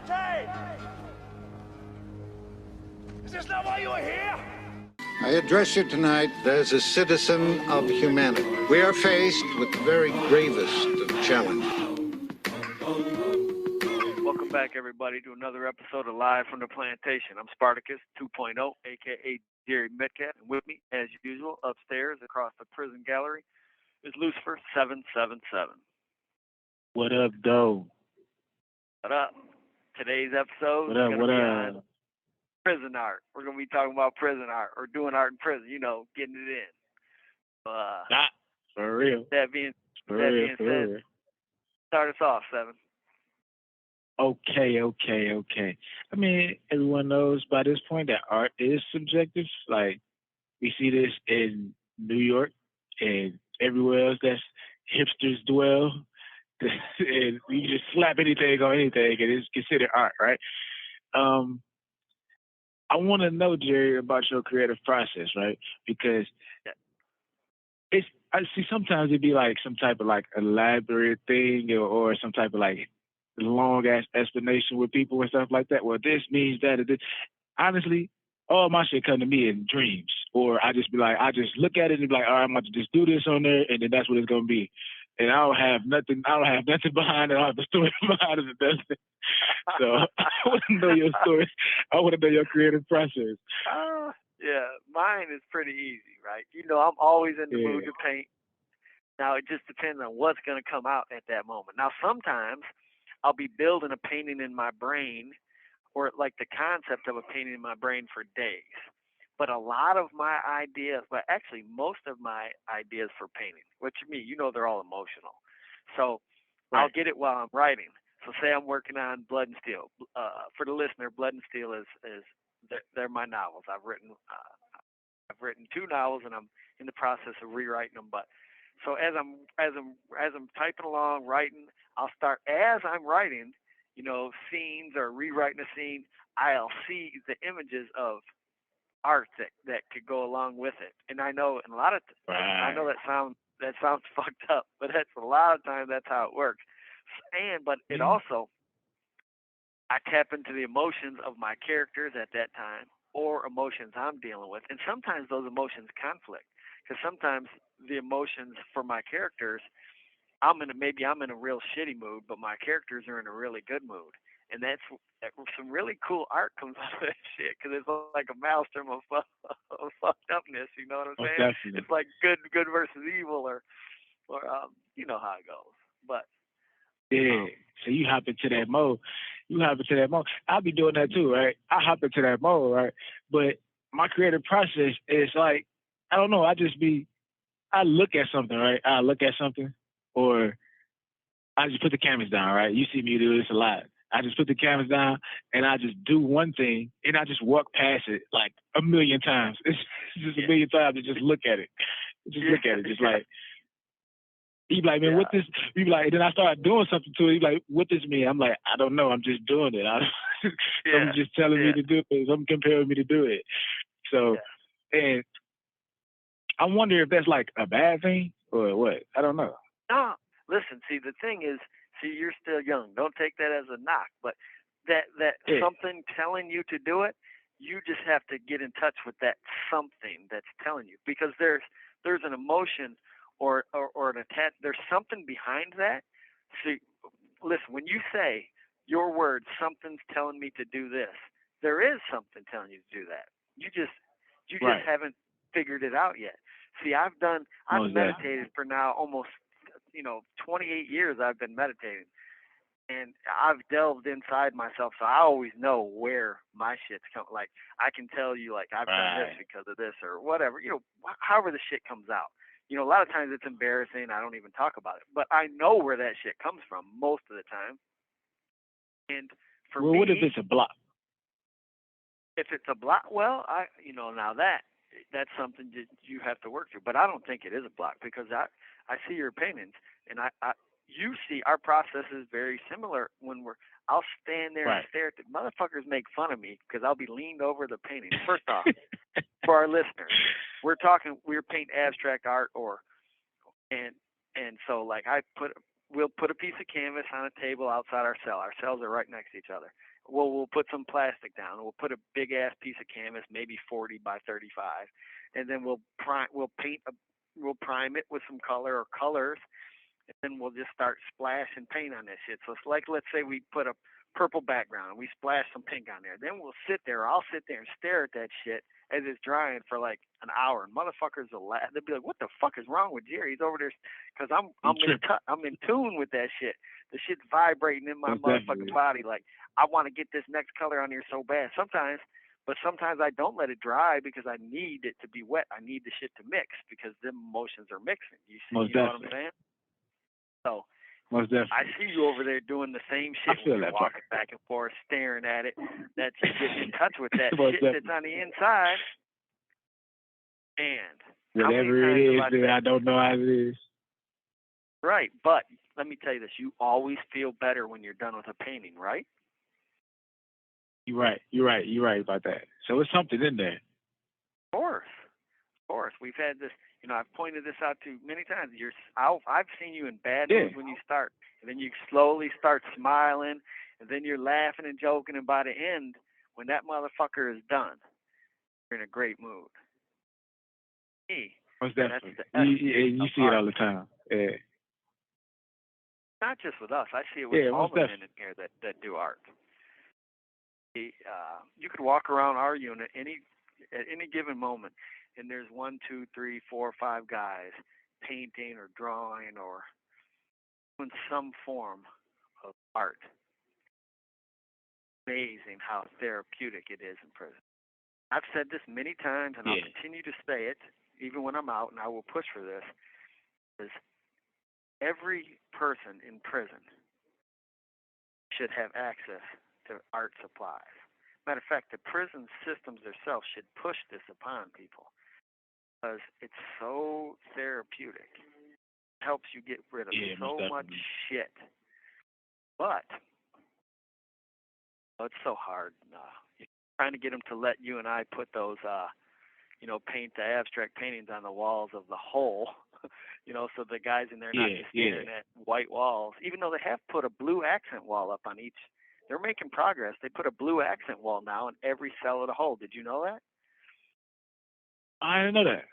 Liberty! Is this not why you are here? I address you tonight as a citizen of humanity. We are faced with the very gravest of challenges. Welcome back, everybody, to another episode of Live from the Plantation. I'm Spartacus 2.0, a.k.a. Jerry Metcalf, and with me, as usual, upstairs across the prison gallery is Lucifer 777. What up, though? What up? Today's episode What is up? going to What be up? on prison art. We're going to be talking about prison art, or doing art in prison, getting it in. For real. That being For said, real. start us off, Seven. Okay. I mean, everyone knows by this point that art is subjective. Like, we see this in New York and everywhere else that's hipsters dwell. And you just slap anything on anything and it's considered art, right? I want to know, Jerry, about your creative process, right? Because I see sometimes it'd be like some type of like elaborate thing or some type of like long ass explanation with people and stuff like that. Well, this means that. Honestly, all my shit come to me in dreams, or I just look at it and be like, all right, I'm about to just do this on there, and then that's what it's gonna be. And I don't have nothing behind it. I don't have a story behind it. So I want to know your story. I want to know your creative process. Yeah, mine is pretty easy, right? I'm always in the mood to paint. Now, it just depends on what's going to come out at that moment. Now, sometimes I'll be building a painting in my brain, or like the concept of a painting in my brain for days. But a lot of my ideas, but actually most of my ideas for painting, which to me, they're all emotional. So right. I'll get it while I'm writing. So say I'm working on Blood and Steel. For the listener, Blood and Steel is they're my novels. I've written 2 novels, and I'm in the process of rewriting them. But so as I'm typing along, writing, I'll start as I'm writing, scenes or rewriting a scene. I'll see the images of art that could go along with it. And I know, and I know that sounds fucked up, but that's a lot of times that's how it works. But it also, I tap into the emotions of my characters at that time, or emotions I'm dealing with. And sometimes those emotions conflict, because sometimes the emotions for my characters, I'm in a real shitty mood, but my characters are in a really good mood. And that's some really cool art comes out of that shit, because it's like a maelstrom of fucked upness. You know what I'm saying? Definitely. It's like good versus evil, or you know how it goes. But so you hop into that mode. I'll be doing that too, right? I hop into that mode, right? But my creative process is like, I don't know. I look at something, right? Or I just put the cameras down, right? You see me do this a lot. I just put the cameras down and I just do one thing and I just walk past it like a million times. It's just a million times to just look at it. Just like, you be like, man, what this? You be like, then I start doing something to it. You be like, what this mean? I'm like, I don't know. I'm just doing it. Someone's just telling me to do it. Someone comparing me to do it. So, and I wonder if that's like a bad thing or what. I don't know. No, listen. See, the thing is, you're still young. Don't take that as a knock. But that something telling you to do it, you just have to get in touch with that something that's telling you, because there's an emotion or an attach. There's something behind that. See, listen. When you say your words, something's telling me to do this, there is something telling you to do that. You just haven't figured it out yet. See, I've meditated for now almost 28 years. I've been meditating, and I've delved inside myself, so I always know where my shit's coming. Like, I can tell you, like, I've done this because of this or whatever, however the shit comes out. A lot of times it's embarrassing. I don't even talk about it, but I know where that shit comes from most of the time. And for me, what if it's a block? If it's a block, well, now that's something that you have to work through. But I don't think it is a block, because I see your paintings, and you see our process is very similar. I'll stand there and stare at the motherfuckers. Make fun of me because I'll be leaned over the painting. First off, for our listeners, we're painting abstract art, and so like we'll put a piece of canvas on a table outside our cell. Our cells are right next to each other. We'll put some plastic down. We'll put a big ass piece of canvas, maybe 40 by 35, and then we'll prime it with some color or colors, and then we'll just start splashing paint on this shit. So it's like, let's say we put a purple background and we splash some pink on there. Then we'll sit there. I'll sit there and stare at that shit as it's drying for like an hour, and motherfuckers will laugh. They'll be like, "What the fuck is wrong with Jerry? He's over there," because I'm in tune with that shit. The shit's vibrating in my motherfucking body. Like, I want to get this next color on here so bad. Sometimes I don't let it dry because I need it to be wet. I need the shit to mix because them emotions are mixing. You know what I'm saying? So most definitely. I see you over there doing the same shit. I feel when you're that walking back and forth, staring at it. That you get in touch with that Most shit that's on the inside. And whatever it is that I don't know how it is. Right, but let me tell you this: you always feel better when you're done with a painting, right? You're right about that. So it's something in there. Of course. We've had this. You know, I've pointed this out to you many times. I've seen you in bad moods when you start, and then you slowly start smiling, and then you're laughing and joking, and by the end, when that motherfucker is done, you're in a great mood. Most definitely. You see it all the time. Yeah. Not just with us. I see it with all the men in here that do art. You could walk around our unit at any given moment, and there's 1, 2, 3, 4, 5 guys painting or drawing or doing some form of art. Amazing how therapeutic it is in prison. I've said this many times, and I'll continue to say it even when I'm out, and I will push for this, is every person in prison should have access to art supplies. Matter of fact, the prison systems themselves should push this upon people because it's so therapeutic. It helps you get rid of so much shit. But it's so hard. Trying to get them to let you and I put those, paint the abstract paintings on the walls of the hole, so the guys in there not just staring at white walls, even though they have put a blue accent wall up on each. They're making progress. They put a blue accent wall now in every cell of the hole. Did you know that? I didn't know that.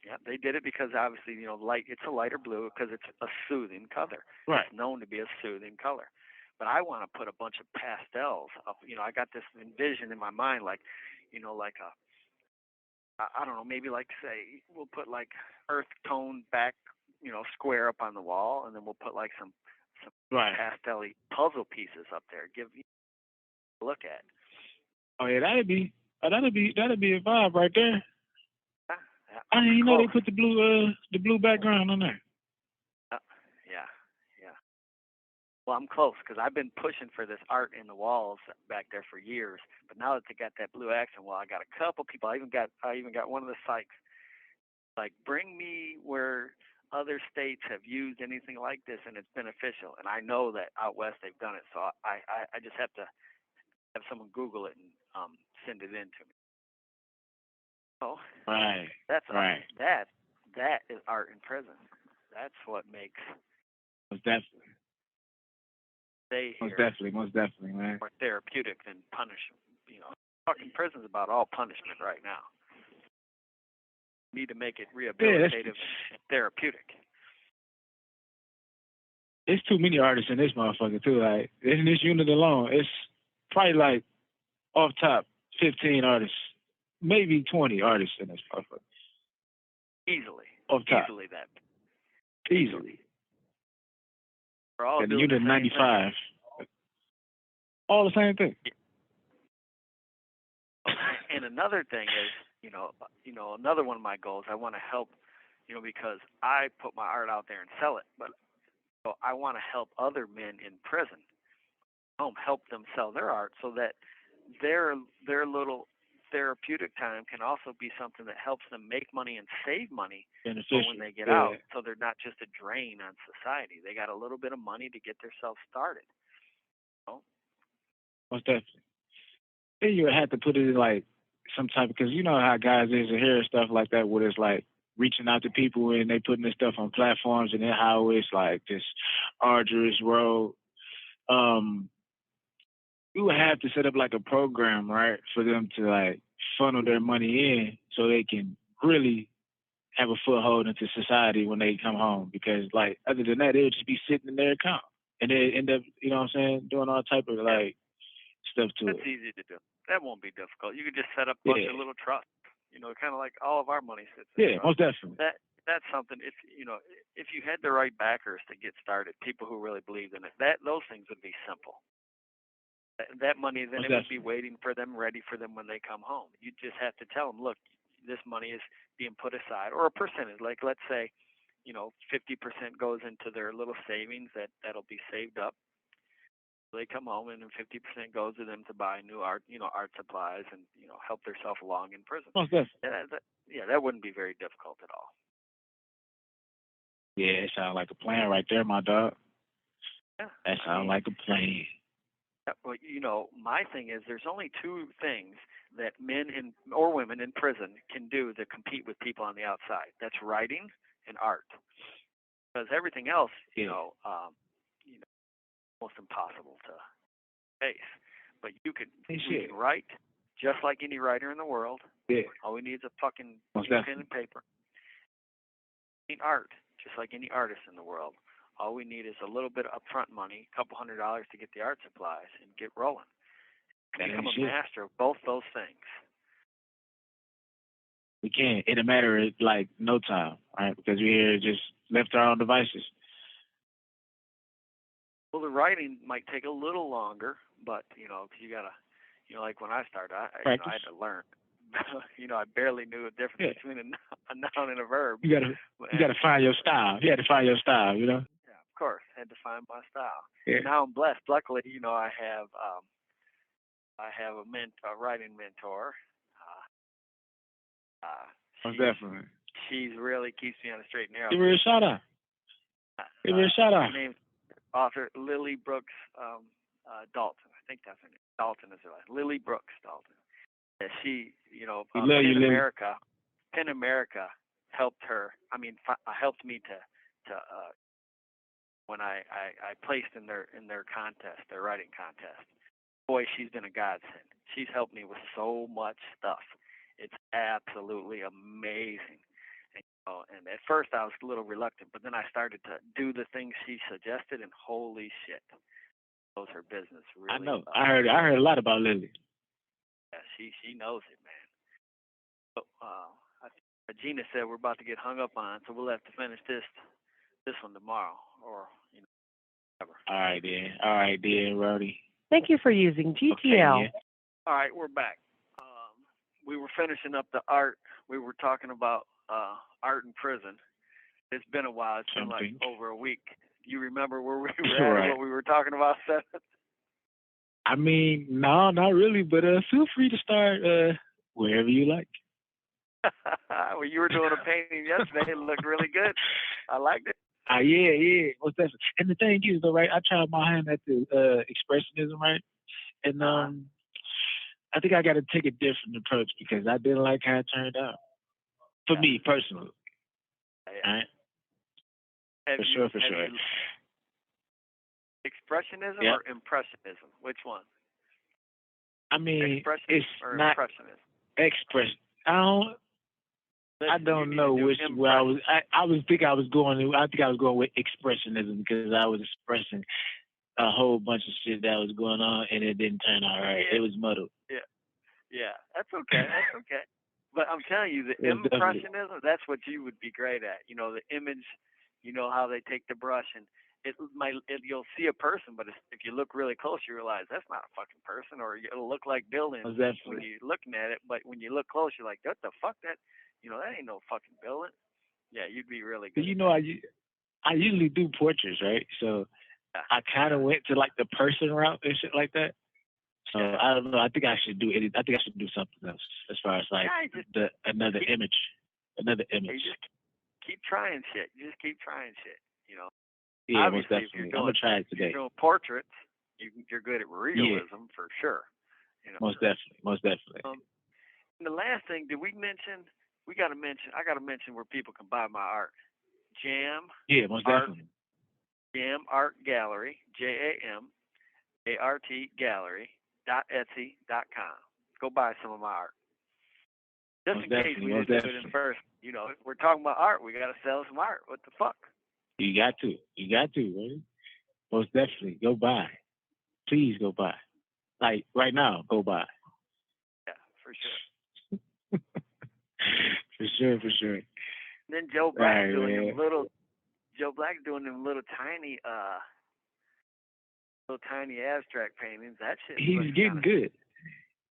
Yeah, they did it because obviously, it's a lighter blue because it's a soothing color. Right. It's known to be a soothing color. But I want to put a bunch of pastels up. I got this envision in my mind, like a, I don't know, maybe like say we'll put like earth tone back, square up on the wall, and then we'll put like some pastel-y puzzle pieces up there. Give you a look at. Oh yeah, that'd be a vibe right there. Yeah, they put the blue background on there. Yeah. Well, I'm close because I've been pushing for this art in the walls back there for years. But now that they got that blue accent wall, I got a couple people. I even got one of the psychs like, bring me where other states have used anything like this and it's beneficial. And I know that out west they've done it, so I just have to have someone Google it and send it in to me. Oh, right. That's right. That is art in prison. That's what makes. Most definitely. Most definitely, man. More therapeutic than punishment. Fucking prison's about all punishment right now. Need to make it rehabilitative and therapeutic. It's too many artists in this motherfucker too. Like in this unit alone, it's probably like off top 15 artists, maybe 20 artists in this motherfucker. Easily. Off top. Easily that. Easily. We're all and the doing unit the 95. All the same thing. And another thing is, another one of my goals, I want to help, because I put my art out there and sell it, but I want to help other men in prison, help them sell their art so that their little therapeutic time can also be something that helps them make money and save money when they get out, so they're not just a drain on society. They got a little bit of money to get themselves started. Most definitely. Then you would have to put it in like some type, because you know how guys is in here and stuff like that, where it's like reaching out to people and they putting this stuff on platforms and then how it's like this arduous road. We would have to set up like a program, right, for them to like funnel their money in so they can really have a foothold into society when they come home. Because like other than that, they'll just be sitting in their account and they end up, you know what I'm saying, doing all type of like stuff to That's it. easy to do. That won't be difficult. You could just set up a bunch of little trusts. You know, kind of like all of our money sits in most definitely. That's something. If if you had the right backers to get started, people who really believed in it, those things would be simple. That money then it would be waiting for them, ready for them when they come home. You just have to tell them, look, this money is being put aside, or a percentage. Like let's say, 50% goes into their little savings that'll be saved up. They come home and then 50% goes to them to buy new art supplies and help themselves along in prison. That wouldn't be very difficult at all. Yeah, it sounds like a plan right there, my dog. Yeah, that sounds like a plan. Well, my thing is there's only two things that men or women in prison can do to compete with people on the outside. That's writing and art. Because everything else, almost impossible to face. But we can write just like any writer in the world. Yeah. All we need is a fucking pen and paper. Need art, just like any artist in the world. All we need is a little bit of upfront money, a couple $100 to get the art supplies and get rolling. Become a master of both those things. We can in a matter of like no time, right? Because we're just left to our own devices. Well, the writing might take a little longer, but because you gotta, like when I started, I had to learn. I barely knew the difference between a noun and a verb. You gotta find your style. You had to find your style, Yeah, of course, had to find my style. Yeah. And now I'm blessed. Luckily, I have a writing mentor. Definitely. She's really keeps me on the straight and narrow. Give her a shout out. Give her a shout out. Her name's author Lily Brooks Dalton. I think that's her name. Dalton is her last. Lily Brooks Dalton. Yeah, she, PEN America helped her. I mean, helped me to when I placed in their contest, their writing contest. Boy, she's been a godsend. She's helped me with so much stuff. It's absolutely amazing. And at first I was a little reluctant, but then I started to do the things she suggested, and holy shit, knows her business really. I know. I heard a lot about Lily. Yeah, she knows it, man. So, Gina said we're about to get hung up on, so we'll have to finish this one tomorrow, or whatever. All right, then, Rowdy. Thank you for using GTL. Okay, yeah. All right, we're back. We were finishing up the art. We were talking about art in prison. It's been a while. It's been like over a week. You remember where we were at, what we were talking about, Seth? I mean, no, not really, but feel free to start wherever you like. Well, you were doing a painting yesterday. It looked really good. I liked it. Yeah. Most definitely. And the thing is, though, right, I tried my hand at the expressionism, right? And I think I got to take a different approach because I didn't like how it turned out. For me, personally. Yeah. All right? For sure. Expressionism or impressionism? Which one? I mean, it's or not impressionism? I don't know where I was. I think I was going with expressionism because I was expressing a whole bunch of shit that was going on, and it didn't turn out right. Yeah. It was muddled. Yeah, that's okay. But I'm telling you, the impressionism, that's what you would be great at. The image, how they take the brush, and you'll see a person, but if you look really close, you realize that's not a fucking person, or it'll look like buildings when you're looking at it, but when you look close, you're like, what the fuck? That ain't no fucking building. Yeah, you'd be really good. I usually do portraits, right? So I kind of went to like the person route and shit like that. So I don't know. I think I should do something else as far as like another image. You just keep trying shit. Yeah, obviously, most definitely. I'm gonna try it today. If you're doing portraits, you're good at realism for sure. Most definitely. And the last thing, did we mention I gotta mention where people can buy my art. Jam Yeah, most Art, definitely. Jam Art Gallery, JAMART Gallery.etsy.com. Go buy some of my art. Just Most in case definitely, we most didn't do it definitely. in first. You know, if we're talking about art, we gotta sell some art. What the fuck? You got to, right? Most definitely, go buy. Please go buy. Like right now, go buy. Yeah, for sure. For sure. And then Joe All Black right, doing man. them little tiny abstract paintings. That shit. He's getting good.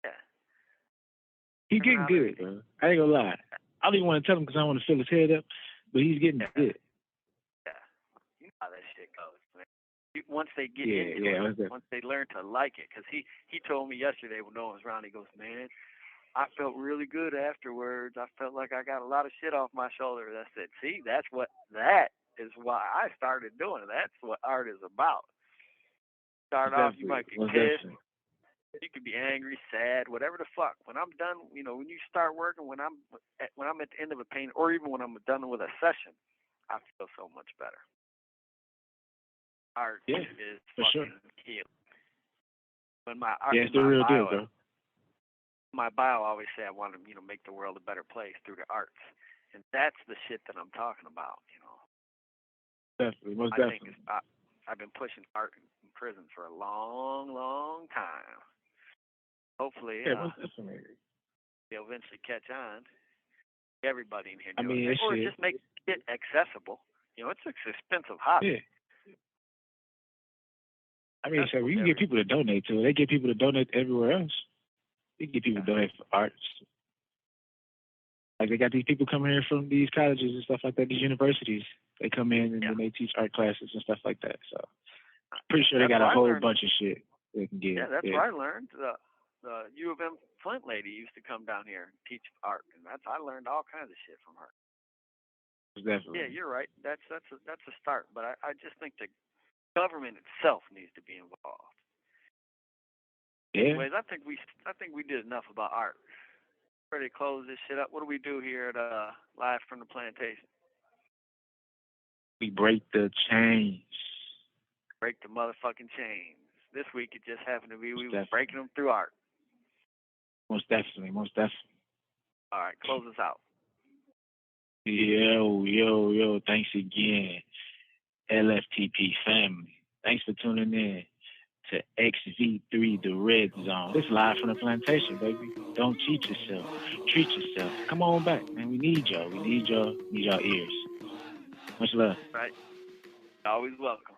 Yeah. He's getting good, bro. I ain't gonna lie. I don't even want to tell him because I don't want to fill his head up, but he's getting good. Yeah. You know how that shit goes, man. Once they get Yeah, into it, once they learn to like it, because he told me yesterday when no one was around, he goes, man, I felt really good afterwards. I felt like I got a lot of shit off my shoulders. I said, see, that is why I started doing it. That's what art is about. Start off, you might be pissed. You could be angry, sad, whatever the fuck. When I'm done, you know, when you start working, when I'm at the end of a painting, or even when I'm done with a session, I feel so much better. Art is fucking healing. When my art, it's the real deal, bro. My bio always say I want to, you know, make the world a better place through the arts, and that's the shit that I'm talking about, you know. Definitely, most definitely. I've been pushing art in prison for a long, long time. Hopefully, they'll eventually catch on. Everybody in here doing it, or just make it accessible. You know, it's an expensive hobby. Yeah. I mean, so we can get people to donate to it. They get people to donate everywhere else. They get people to donate for arts. Like they got these people coming here from these colleges and stuff like that, these universities. They come in and then they teach art classes and stuff like that. So I'm pretty sure they got a whole bunch of shit they can get. Yeah, that's where I learned. The U of M Flint lady used to come down here and teach art, and I learned all kinds of shit from her. Definitely. Yeah, you're right. That's a start, but I just think the government itself needs to be involved. Yeah. Anyways, I think we did enough about art. Ready to close this shit up? What do we do here at Live from the Plantation? We break the chains. Break the motherfucking chains. This week it just happened to be we were breaking them through art. Most definitely. All right, close us out. Yo. Thanks again, LFTP family. Thanks for tuning in to XV3, the Red Zone. This is Live from the Plantation, baby. Don't cheat yourself. Treat yourself. Come on back, man. We need y'all. We need y'all ears. Much love. Right. Always welcome.